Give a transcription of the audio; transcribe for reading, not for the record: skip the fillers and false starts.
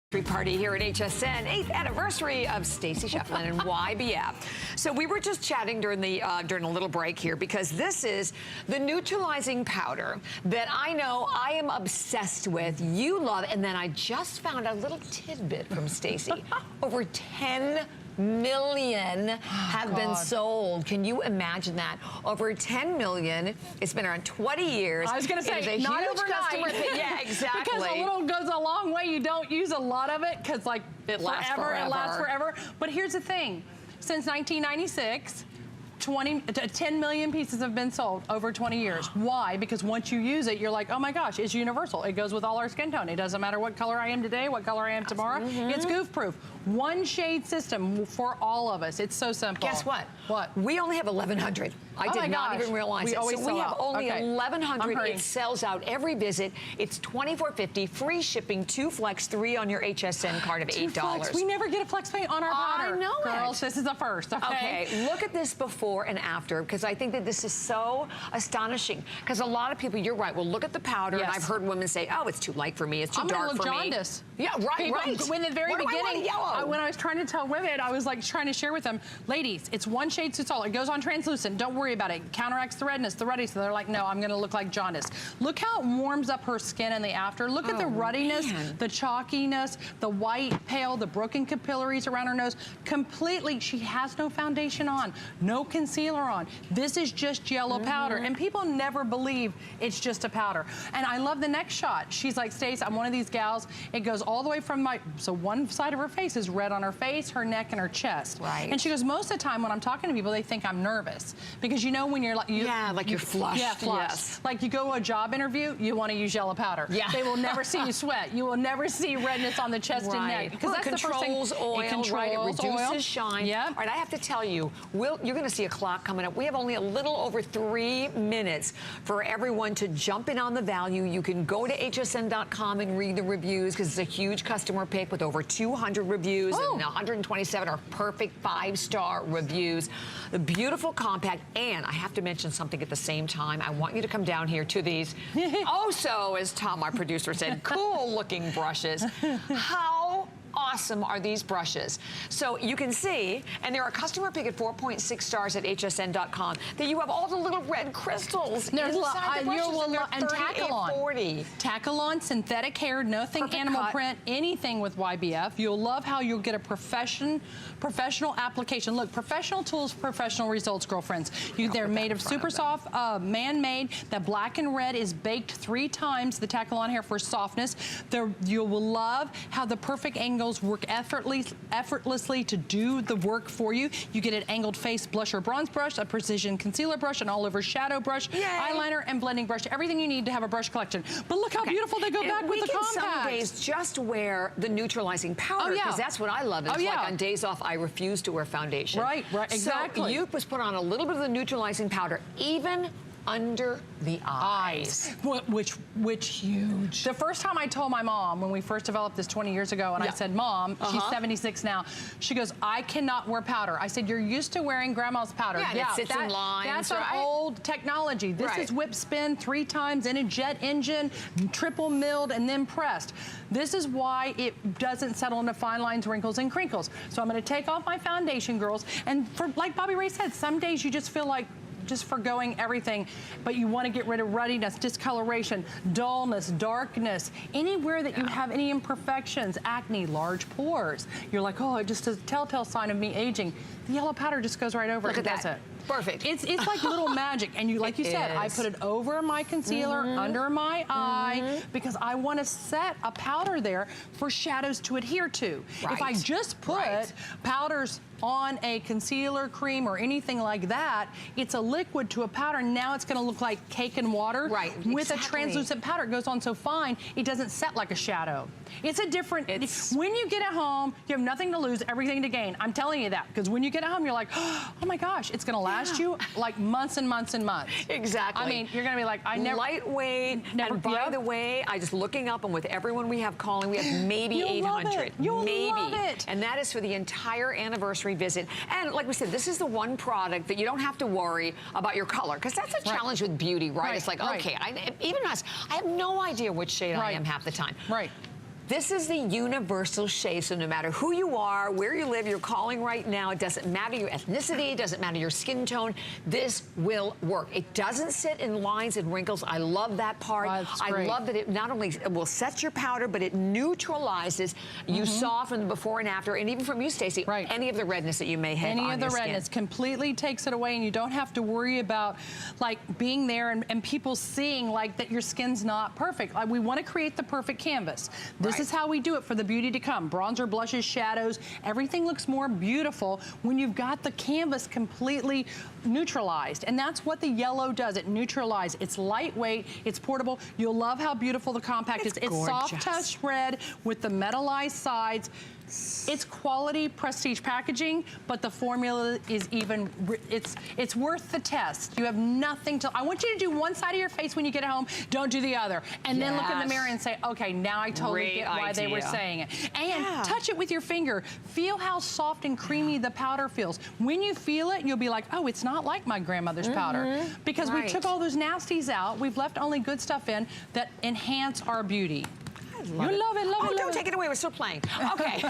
Party here at HSN, 8th anniversary of Stacy Shefflin and YBF. So we were just chatting during a little break here because this is the neutralizing powder that I know I am obsessed with. You love, and then I just found a little tidbit from Stacy. Over 10 million have been sold. Can you imagine that? Over 10 million. It's been around 20 years. I was going to say, it is a not huge overnight. customer thing. Yeah, exactly. Because a little goes a long way. You don't use a lot of it because, like, it lasts forever. But here's the thing. Since 1996, 10 million pieces have been sold over 20 years. Why? Because once you use it, you're like, oh my gosh, it's universal. It goes with all our skin tone. It doesn't matter what color I am today, what color I am tomorrow. It's goof proof. One shade system for all of us. It's so simple. Guess what? What? We only have 1,100. I did not even realize it. So we have only 1,100. It It sells out every visit. It's $24.50, free shipping, 2 Flex, 3 on your HSN card of $8. Flex. We never get a Flex pay on our powder. I know Girls, this is a first, okay, look at this before and after, because I think that this is so astonishing. Because a lot of people, you're right, will look at the powder, and I've heard women say, oh, it's too light for me, it's too dark for me. Jaundice. Yeah, right. When the very beginning, yellow? When I was trying to tell women, I was like trying to share with them, ladies, it's one shade suits all. It goes on translucent. Don't worry about it. Counteracts the redness, the ruddiness. So they're like, no, I'm going to look like jaundice. Look how it warms up her skin in the after. Look at the ruddiness, the chalkiness, the white, pale, the broken capillaries around her nose. Completely, she has no foundation on, no concealer on. This is just yellow powder. And people never believe it's just a powder. And I love the next shot. She's like, Stace, I'm one of these gals. It goes all the way from so one side of her face is red on her face, her neck, and her chest. Right. And she goes, most of the time when I'm talking to people, they think I'm nervous. Because you know when you're like, you're flushed. Yeah, flushed. Yes. Like you go to a job interview, you want to use yellow powder. Yeah. They will never see you sweat. You will never see redness on the chest and neck. Because that's it controls the first thing. Oil, it controls right? It reduces oil. shine. Yeah. All right, I have to tell you, you're going to see a clock coming up. We have only a little over 3 minutes for everyone to jump in on the value. You can go to hsn.com and read the reviews because it's a huge customer pick with over 200 reviews and 127 are perfect 5-star reviews. The beautiful compact, and I have to mention something at the same time. I want you to come down here to these, also, as Tom, our producer, said, cool-looking brushes. How awesome are these brushes? So you can see, and they're a customer pick at 4.6 stars at hsn.com, that you have all the little red crystals inside the brushes, and $38.40. Tackle-on, synthetic hair, nothing animal print, anything with YBF. You'll love how you'll get a professional application. Look, professional tools, professional results, girlfriends. They're made of super soft, man-made. The black and red is baked 3 times, the tackle-on hair, for softness. You will love how the perfect angles work effortlessly to do the work for you. You get an angled face blusher bronze brush, a precision concealer brush, an all-over shadow brush, eyeliner, and blending brush. Everything you need to have a brush collection. But look how beautiful they go back with the compact. We can some days just wear the neutralizing powder because that's what I love. It's like on days off, I refuse to wear foundation. Right, exactly. So you just put on a little bit of the neutralizing powder, even under the eyes. Which huge. The first time I told my mom, when we first developed this 20 years ago, and I said, Mom, she's 76 now, she goes, I cannot wear powder. I said, you're used to wearing grandma's powder. Yeah, it sits in lines, that's our old technology. This is whip spin 3 times in a jet engine, triple milled, and then pressed. This is why it doesn't settle into fine lines, wrinkles, and crinkles. So I'm gonna take off my foundation, girls, and like Bobby Ray said, some days you just feel like just forgoing everything, but you want to get rid of ruddiness, discoloration, dullness, darkness, anywhere that you have any imperfections, acne, large pores. You're like, oh, just a telltale sign of me aging. The yellow powder just goes right over it and does it. Perfect. It's like little magic. And like you said, I put it over my concealer, under my eye, because I want to set a powder there for shadows to adhere to. If I just put powders on a concealer, cream, or anything like that, it's a liquid to a powder. Now it's gonna look like cake and water. With a translucent powder, it goes on so fine, it doesn't set like a shadow. It's a different, when you get at home, you have nothing to lose, everything to gain. I'm telling you that, because when you get at home, you're like, oh my gosh, it's gonna last you like months and months and months. Exactly. I mean, you're gonna be like, I never. Lightweight, and by the way, I just looking up, and with everyone we have calling, we have maybe 800. You'll love it. And that is for the entire anniversary visit. And like we said, this is the one product that you don't have to worry about your color, because that's a challenge with beauty, right? It's like, okay, even us, I have no idea which shade I am half the time. This is the universal shade, so no matter who you are, where you live, you're calling right now, it doesn't matter your ethnicity, it doesn't matter your skin tone, this will work. It doesn't sit in lines and wrinkles. I love that part. I love that it not only will set your powder, but it neutralizes. You saw from the before and after, and even from you, Stacey, any of the redness that you may have on your skin. Any of the redness completely takes it away, and you don't have to worry about like being there and people seeing like that your skin's not perfect. Like, we want to create the perfect canvas. This is how we do it for the beauty to come. Bronzer, blushes, shadows, everything looks more beautiful when you've got the canvas completely neutralized. And that's what the yellow does. It neutralizes. It's lightweight, it's portable. You'll love how beautiful the compact is. It's soft touch red with the metallized sides. It's quality prestige packaging, but the formula is even, it's worth the test. You have nothing to, I want you to do one side of your face when you get home, don't do the other. And then look in the mirror and say, okay, now I totally get why they were saying it. And touch it with your finger. Feel how soft and creamy the powder feels. When you feel it, you'll be like, oh, it's not like my grandmother's powder. Because we took all those nasties out, we've left only good stuff in that enhance our beauty. You love it, love it, love it. Don't take it away, we're still playing. Okay.